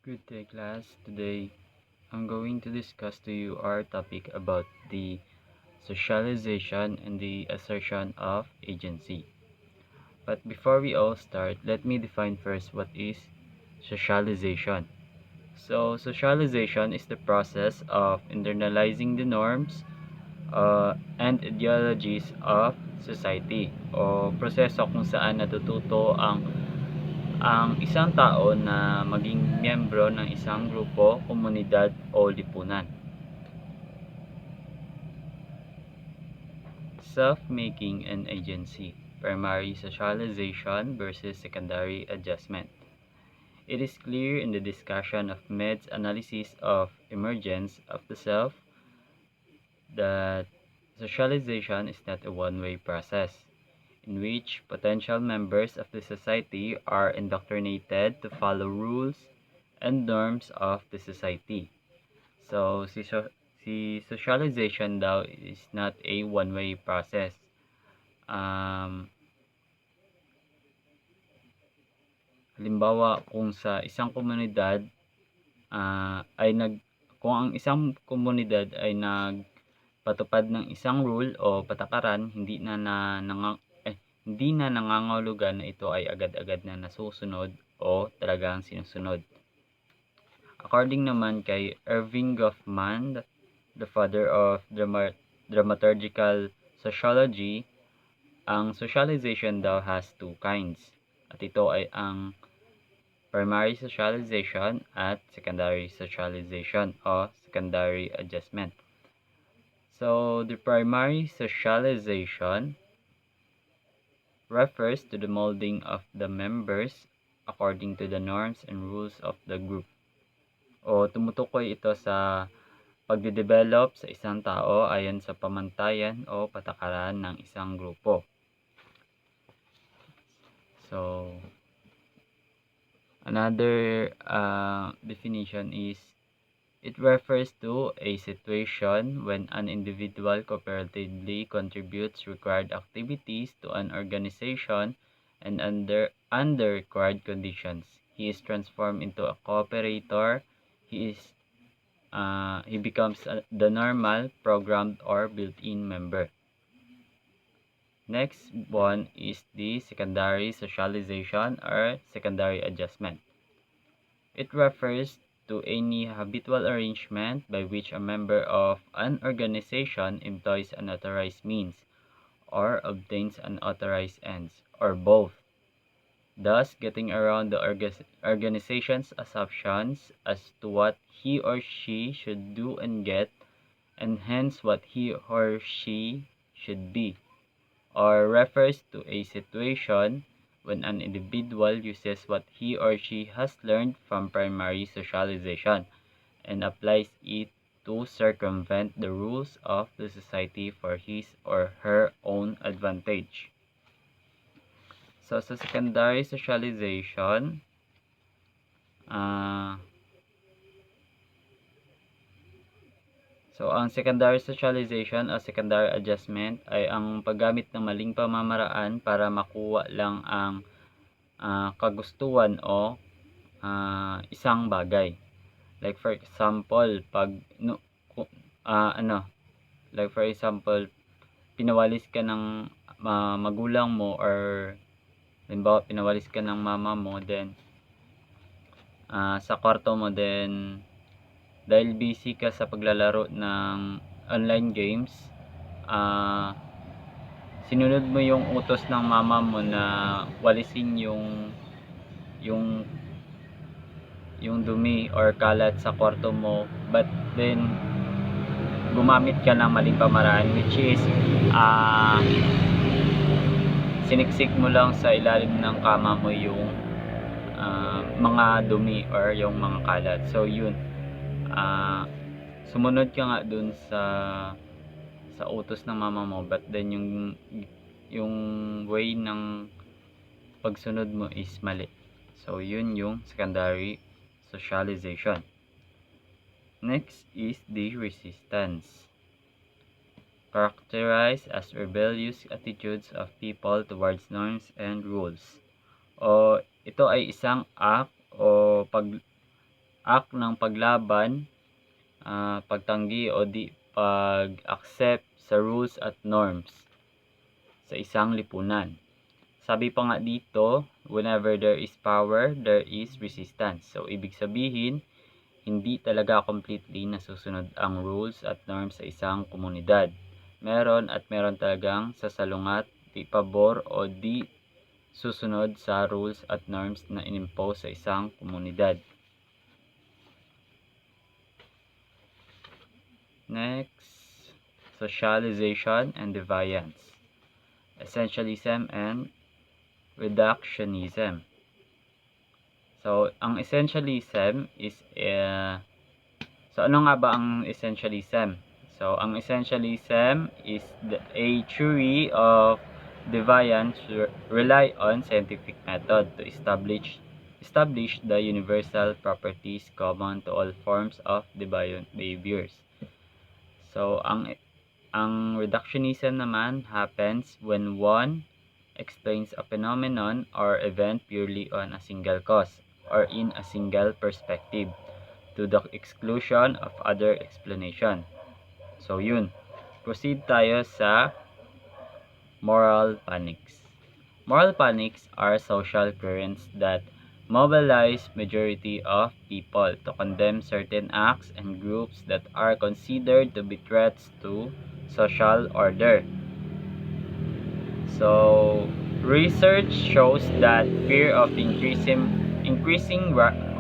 Good day, class. Today, I'm going to discuss to you our topic about the socialization and the assertion of agency. But before we all start, let me define first what is socialization. So, socialization is the process of internalizing the norms and ideologies of society o proseso kung saan natututo ang isang tao na maging miyembro ng isang grupo, komunidad o lipunan. Self-making and agency. Primary socialization versus secondary adjustment. It is clear in the discussion of Med's analysis of emergence of the self that socialization is not a one-way process in which potential members of the society are indoctrinated to follow rules and norms of the society. So, si socialization daw is not a one-way process. Um, Halimbawa, kung sa isang komunidad ay kung ang isang komunidad ay nagpatupad ng isang rule o patakaran, hindi na nangangahulugan na ito ay agad-agad na nasusunod o talagang sinusunod. According naman kay Irving Goffman, the father of dramaturgical sociology, ang socialization daw has two kinds. At ito ay ang primary socialization at secondary socialization o secondary adjustment. So, the primary socialization refers to the molding of the members according to the norms and rules of the group. O tumutukoy ito sa pagde-develop sa isang tao ayon sa pamantayan o patakaran ng isang grupo. So, another definition is it refers to a situation when an individual cooperatively contributes required activities to an organization and under required conditions. He is transformed into a cooperator. He becomes the normal, programmed, or built-in member. Next one is the secondary socialization or secondary adjustment. It refers to any habitual arrangement by which a member of an organization employs unauthorized means or obtains unauthorized ends, or both, thus getting around the organization's assumptions as to what he or she should do and get, and hence what he or she should be. Or refers to a situation when an individual uses what he or she has learned from primary socialization and applies it to circumvent the rules of the society for his or her own advantage. So, sa secondary socialization, uh, ang secondary socialization o secondary adjustment ay ang paggamit ng maling pamamaraan para makuha lang ang kagustuhan o isang bagay. Like for example, pinawalis ka ng magulang mo, or halimbawa pinawalis ka ng mama mo, then sa kwarto mo, then dahil busy ka sa paglalaro ng online games, sinunod mo yung utos ng mama mo na walisin yung dumi or kalat sa kwarto mo, but then gumamit ka ng maling pamaraan, which is siniksik mo lang sa ilalim ng kama mo yung mga dumi or yung mga kalat. So yun, sumunod ka nga dun sa utos ng mama mo, but then yung way ng pagsunod mo is mali. So yun yung secondary socialization. Next is the resistance, characterized as rebellious attitudes of people towards norms and rules. O ito ay isang act o act ng paglaban, pagtanggi o di pag-accept sa rules at norms sa isang lipunan. Sabi pa nga dito, whenever there is power, there is resistance. So, ibig sabihin, hindi talaga completely nasusunod ang rules at norms sa isang komunidad. Meron talagang sasalungat, di pabor o di susunod sa rules at norms na inimpose sa isang komunidad. Next, socialization and deviance. Essentialism and reductionism. So, ang essentialism is so ano nga ba ang essentialism? So, ang essentialism is a theory of deviance rely on scientific method to establish the universal properties common to all forms of deviant behaviors. So, ang reductionism naman happens when one explains a phenomenon or event purely on a single cause or in a single perspective to the exclusion of other explanation. So yun, proceed tayo sa moral panics. Moral panics are social currents that mobilize majority of people to condemn certain acts and groups that are considered to be threats to social order. So, research shows that fear of increasing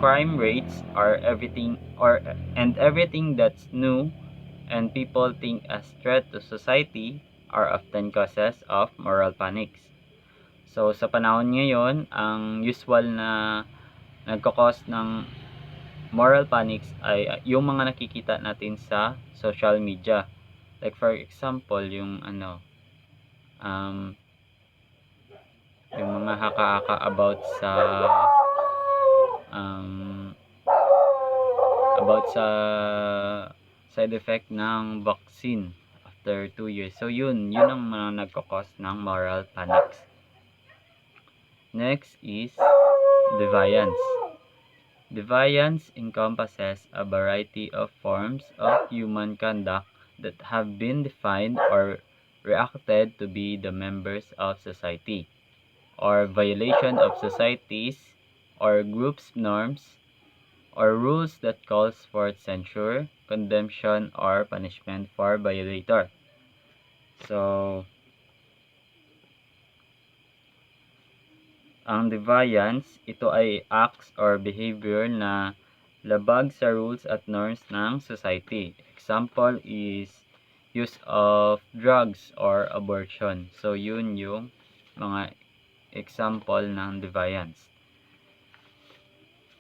crime rates and everything that's new and people think as threat to society are often causes of moral panics. So, sa panahon ngayon, ang usual na nagkakos ng moral panics ay yung mga nakikita natin sa social media. Like for example, yung yung mga haka-haka um, about sa side effect ng vaccine after 2 years. So yun ang mga nagkakos ng moral panics. Next is deviance. Deviance encompasses a variety of forms of human conduct that have been defined or reacted to be the members of society, or violation of societies or groups' norms, or rules that calls for censure, condemnation, or punishment for violator. So, ang deviance, ito ay acts or behavior na labag sa rules at norms ng society. Example is use of drugs or abortion. So, yun yung mga example ng deviance.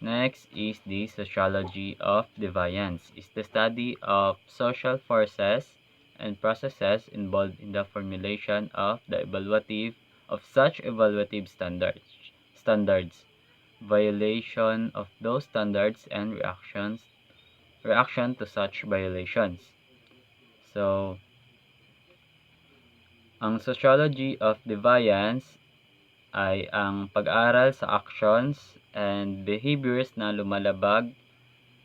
Next is the sociology of deviance. It's the study of social forces and processes involved in the formulation of such evaluative standards, violation of those standards and reaction to such violations. So, ang sociology of deviance ay ang pag-aaral sa actions and behaviors na lumalabag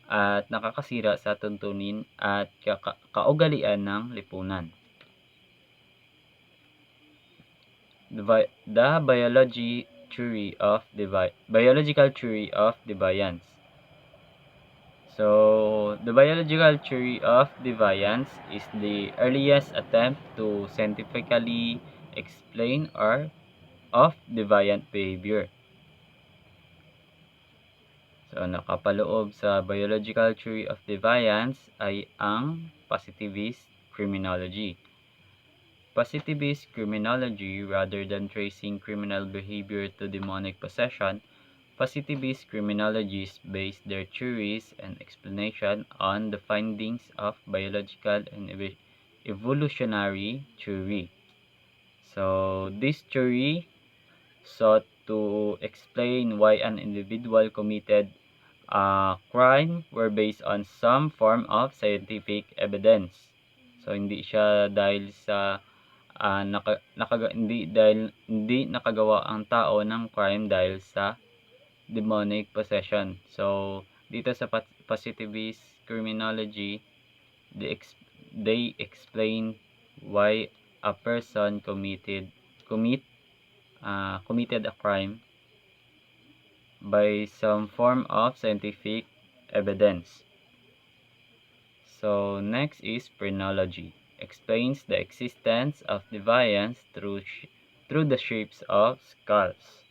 at nakakasira sa tuntunin at kaugalian ng lipunan. The biological theory of deviance. So, the biological theory of deviance is the earliest attempt to scientifically explain of deviant behavior. So, nakapaloob sa biological theory of deviance ay ang positivist criminology. Positivist criminology, rather than tracing criminal behavior to demonic possession, positivist criminologists base their theories and explanation on the findings of biological and evolutionary theory. So, this theory sought to explain why an individual committed a crime were based on some form of scientific evidence. So, hindi siya dahil sa hindi nakagawa ang tao ng crime dahil sa demonic possession. So, Dito sa positivist criminology, they explain why a person committed a crime by some form of scientific evidence. So next is phrenology. Explains the existence of deviance through the shapes of skulls.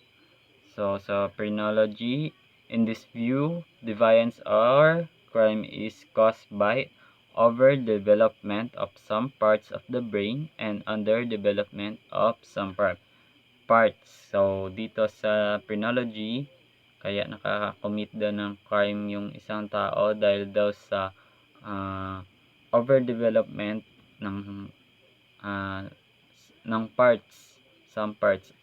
So sa phrenology, in this view, deviance or crime is caused by overdevelopment of some parts of the brain and underdevelopment of some parts. So dito sa phrenology, kaya nakaka-commit daw ng crime yung isang tao dahil daw sa overdevelopment ng uh, some parts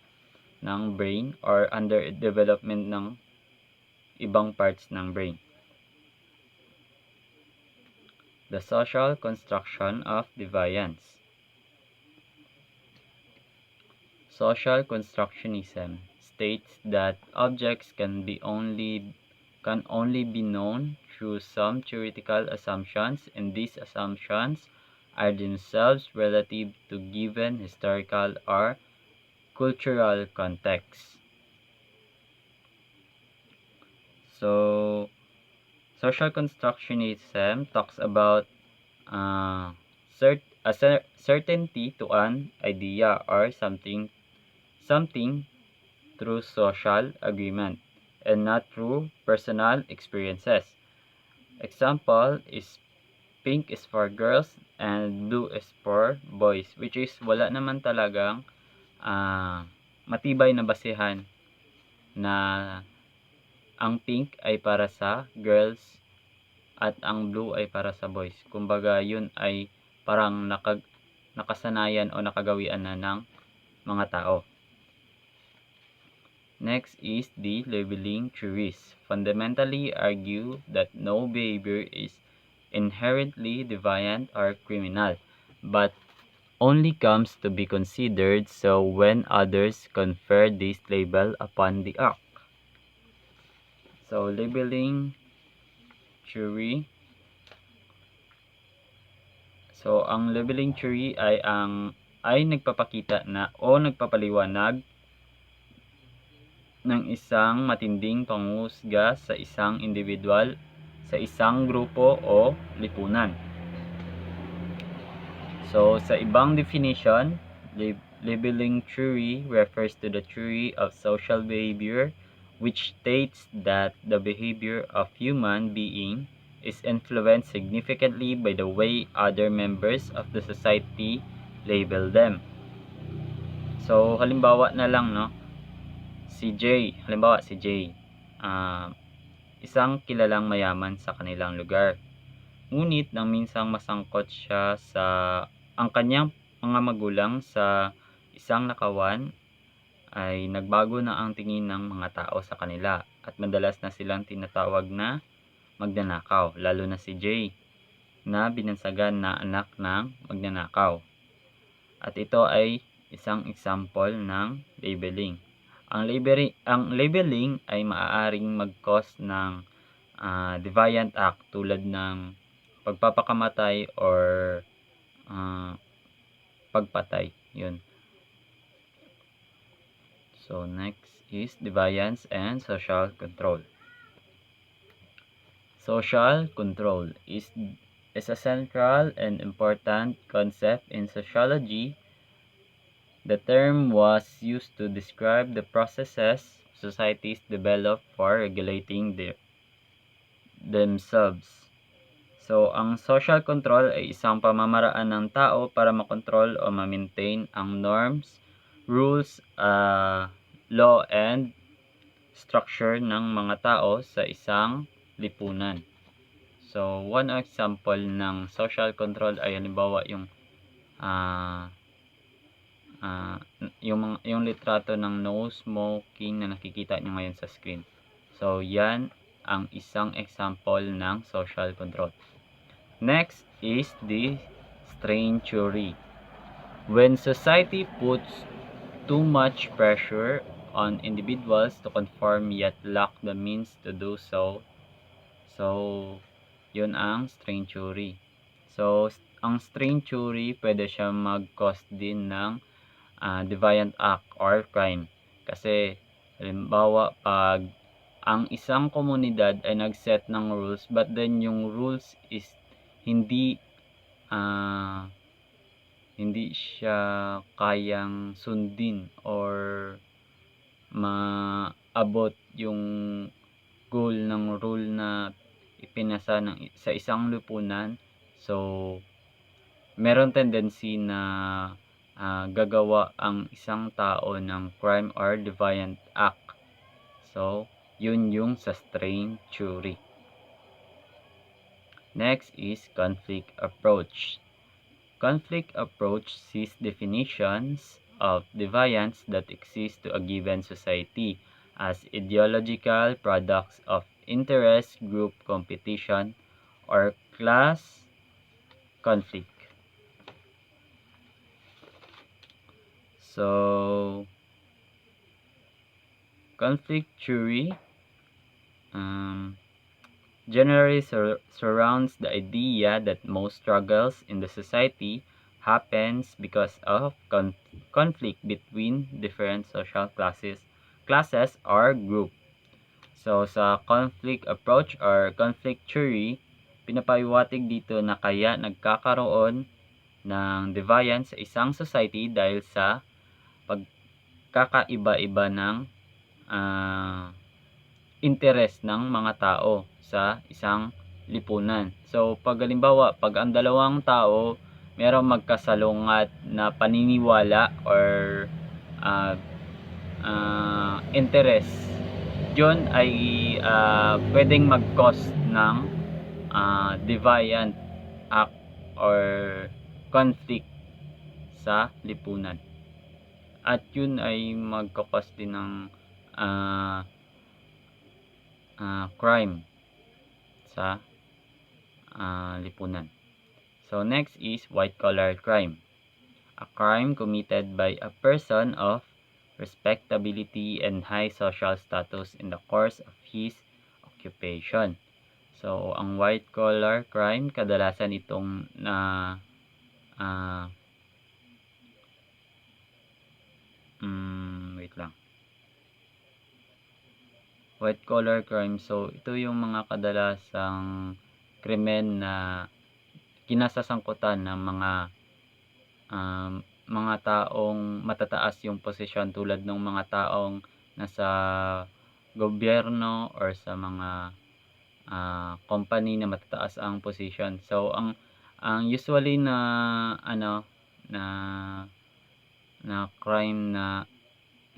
ng brain or underdevelopment ng ibang parts ng brain. The social construction of deviance. Social constructionism states that objects can only be known through some theoretical assumptions, and these assumptions are themselves relative to given historical or cultural context. So, social constructionism talks about certainty to an idea or something through social agreement and not through personal experiences. Example is pink is for girls and blue is for boys, which is wala naman talagang matibay na basihan na ang pink ay para sa girls at ang blue ay para sa boys. Kumbaga yun ay parang nakasanayan o nakagawian na ng mga tao. Next is the labeling theories. Fundamentally argue that no behavior is inherently deviant or criminal, but only comes to be considered so when others confer this label upon the act. So, labeling theory. So, ang labeling theory ay nagpapakita na o nagpapaliwanag ng isang matinding panghusga sa isang individual, sa isang grupo o lipunan. So, sa ibang definition, labeling theory refers to the theory of social behavior, which states that the behavior of human being is influenced significantly by the way other members of the society label them. So, halimbawa na lang, no? Si J, isang kilalang mayaman sa kanilang lugar. Ngunit nang minsang masangkot siya sa ang kanyang mga magulang sa isang nakawan, ay nagbago na ang tingin ng mga tao sa kanila at madalas na silang tinatawag na magnanakaw, lalo na si J na binansagan na anak ng magnanakaw. At ito ay isang example ng labeling. Ang labeling ay maaaring mag-cause ng deviant act tulad ng pagpapakamatay or pagpatay. Yun. So, next is deviance and social control. Social control is a central and important concept in sociology. The term was used to describe the processes societies develop for regulating themselves. So, ang social control ay isang pamamaraan ng tao para makontrol o ma-maintain ang norms, rules, law, and structure ng mga tao sa isang lipunan. So, one example ng social control ay halimbawa yung litrato ng no smoking na nakikita nyo ngayon sa screen. So, yan ang isang example ng social control. Next is the strain theory. When society puts too much pressure on individuals to conform yet lack the means to do so, So, yun ang string theory. So, ang string theory, pwede siya mag-cause din ng deviant act or crime. Kasi, halimbawa, pag ang isang komunidad ay nag-set ng rules, but then yung rules is hindi hindi siya kayang sundin or maabot yung goal ng rule na ipinasa sa isang lipunan. So, meron tendency na gagawa ang isang tao ng crime or deviant act. So, yun yung sa string theory. Next is conflict approach. Conflict approach sees definitions of deviance that exist to a given society as ideological products of interest group competition or class conflict. So, conflict theory generally surrounds the idea that most struggles in the society happens because of conflict between different social classes or group. So, sa conflict approach or conflict theory, pinapahiwatig dito na kaya nagkakaroon ng deviance sa isang society dahil sa pagkakaiba-iba ng interest ng mga tao sa isang lipunan. So, pag halimbawa, pag ang dalawang tao merong magkasalungat na paniniwala or interest, yun ay pwedeng mag-cause ng deviant act or conflict sa lipunan. At yun ay magkakos din ng crime sa lipunan. So, next is white-collar crime. A crime committed by a person of respectability and high social status in the course of his occupation. So, ang white-collar crime, kadalasan itong wait lang. White-collar crime, so ito yung mga kadalasang krimen na kinasasangkutan ng mga taong matataas yung posisyon tulad ng mga taong nasa gobyerno or sa mga company na matataas ang position. So, ang usually na na crime na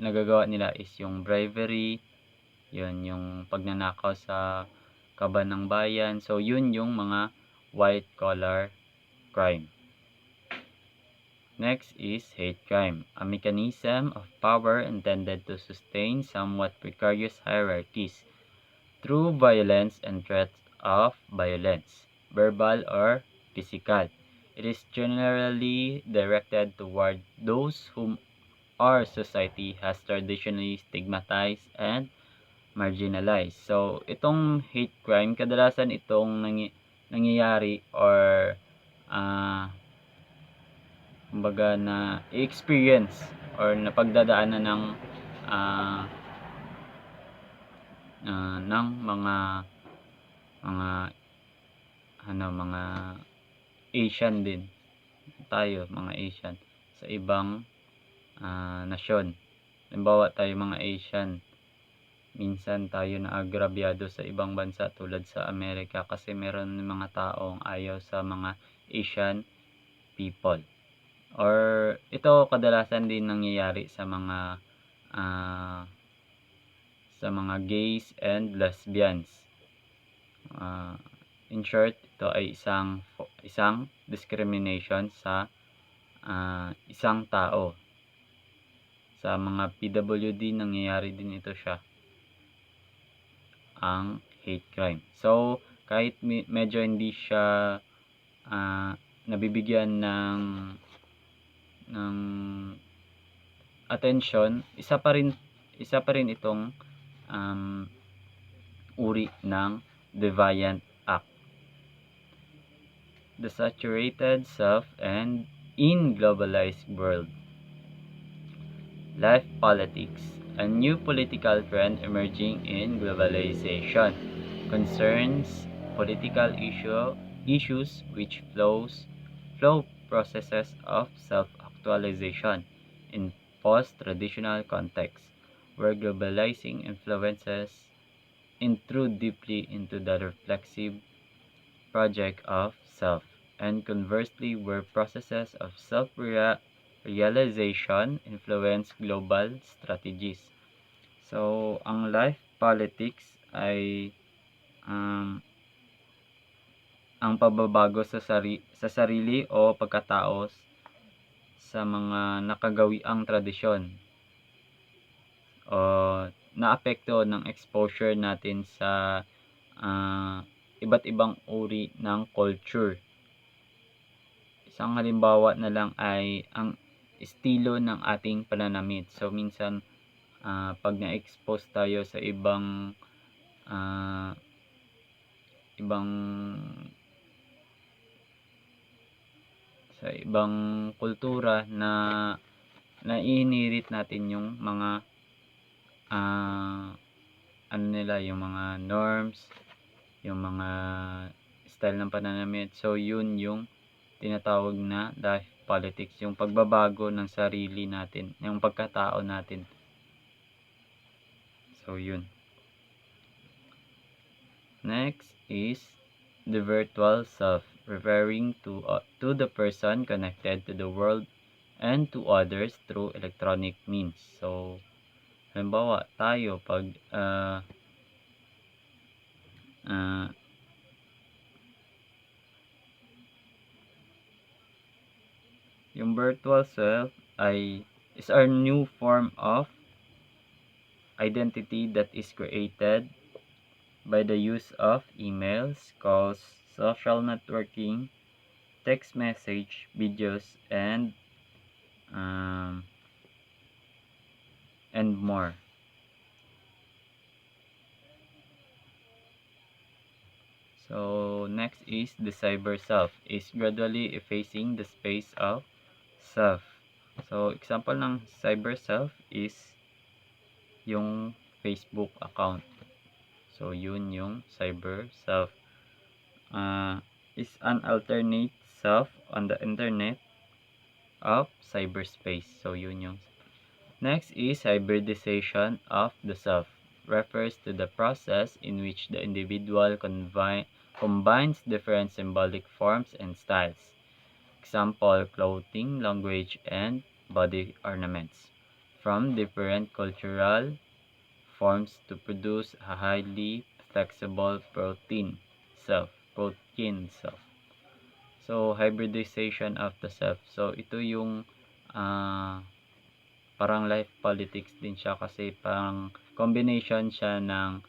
nagagawa nila is yung bribery, yun yung pagnanakaw sa kaban ng bayan. So, yun yung mga white collar crime. Next is hate crime, a mechanism of power intended to sustain somewhat precarious hierarchies through violence and threats of violence, verbal or physical. It is generally directed toward those whom our society has traditionally stigmatized and marginalized. So, itong hate crime, kadalasan itong nangyayari or kumbaga na i-experience or napagdadaanan ng mga Asian din tayo, mga Asian sa ibang nasyon. Halimbawa tayo mga Asian, minsan tayo na agrabyado sa ibang bansa tulad sa Amerika kasi meron mga taong ayaw sa mga Asian people. Or ito kadalasan din nangyayari sa mga gays and lesbians. In short, ito ay isang discrimination sa isang tao. Sa mga PWD nangyayari din ito siya, ang hate crime. So, kahit medyo hindi siya nabibigyan ng attention, isa pa rin itong uri ng deviant act. The saturated self and in globalized world. Life politics. A new political trend emerging in globalization concerns political issues which flow processes of self-actualization in post-traditional contexts, where globalizing influences intrude deeply into the reflexive project of self, and conversely, where processes of self-realization influence global strategies. So, ang life politics ay um, ang pagbabago sa sarili o pagkatao sa mga nakagawiang tradisyon o naapekto ng exposure natin sa ah, iba't ibang uri ng culture. Isang halimbawa na lang ay ang estilo ng ating pananamit. So minsan 'pag na-expose tayo sa ah, ibang ibang kultura na nainirit natin yung mga ano nila, yung mga norms, yung mga style ng pananamit. So yun yung tinatawag na life politics, yung pagbabago ng sarili natin, yung pagkatao natin. So yun. Next is the virtual self, referring to the person connected to the world and to others through electronic means. So halimbawa tayo pag yung virtual self is our new form of identity that is created by the use of emails, calls, social networking, text message, videos, and more. So next is the cyber self is gradually effacing the space of self. So example ng cyber self is yung Facebook account. So yun yung cyber self. Is an alternate self on the internet of cyberspace. So yun yung next is hybridization of the self. Refers to the process in which the individual combines different symbolic forms and styles. Example, clothing, language, and body ornaments from different cultural forms to produce a highly flexible protein self. So, hybridization of the self. So, ito yung parang life politics din siya kasi parang combination siya ng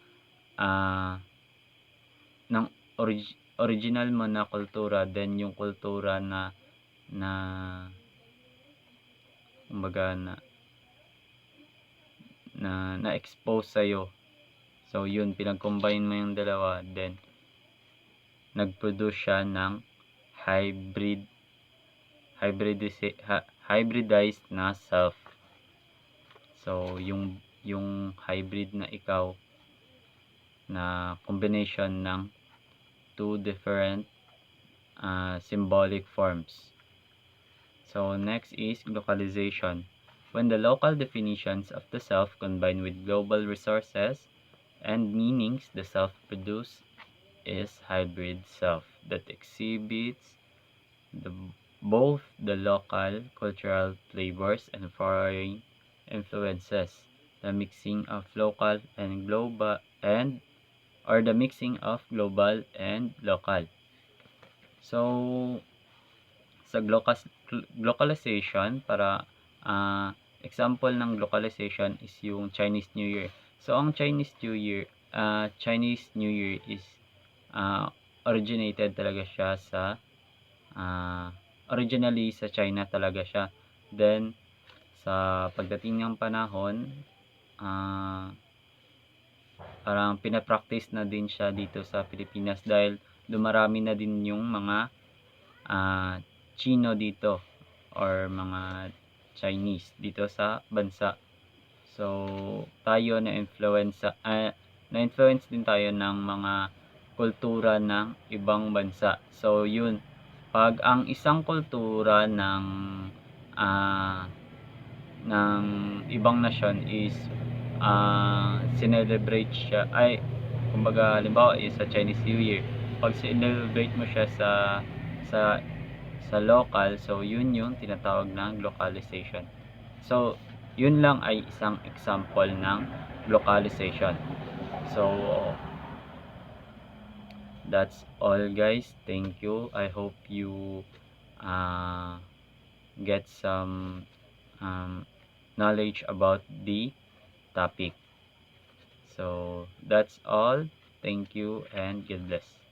original mo na kultura, then yung kultura na kumbaga na-expose sa'yo. So yun, pinag-combine mo yung dalawa, then nag-produce siya ng hybridized na self. So yung hybrid na ikaw na combination ng two different symbolic forms. So next is localization. When the local definitions of the self combine with global resources and meanings, the self produced is hybrid self that exhibits both the local cultural flavors and foreign influences, the mixing of local and global or the mixing of global and local. So sa glocalization, para example ng glocalization is yung Chinese New Year. So ang Chinese New Year is originated talaga siya originally sa China talaga siya. Then sa pagdating ng panahon, parang pinapractice na din siya dito sa Pilipinas dahil dumarami na din yung mga Chino dito or mga Chinese dito sa bansa. So tayo na-influence din tayo ng mga kultura ng ibang bansa. So yun, pag ang isang kultura ng ibang nasyon is sinelebrate siya, ay kumbaga halimbawa is sa Chinese New Year, pag celebrate mo siya sa sa local, so yun yung tinatawag ng localization. So yun lang ay isang example ng localization. So that's all guys, thank you. I hope you get some knowledge about the topic. So that's all, thank you and God bless.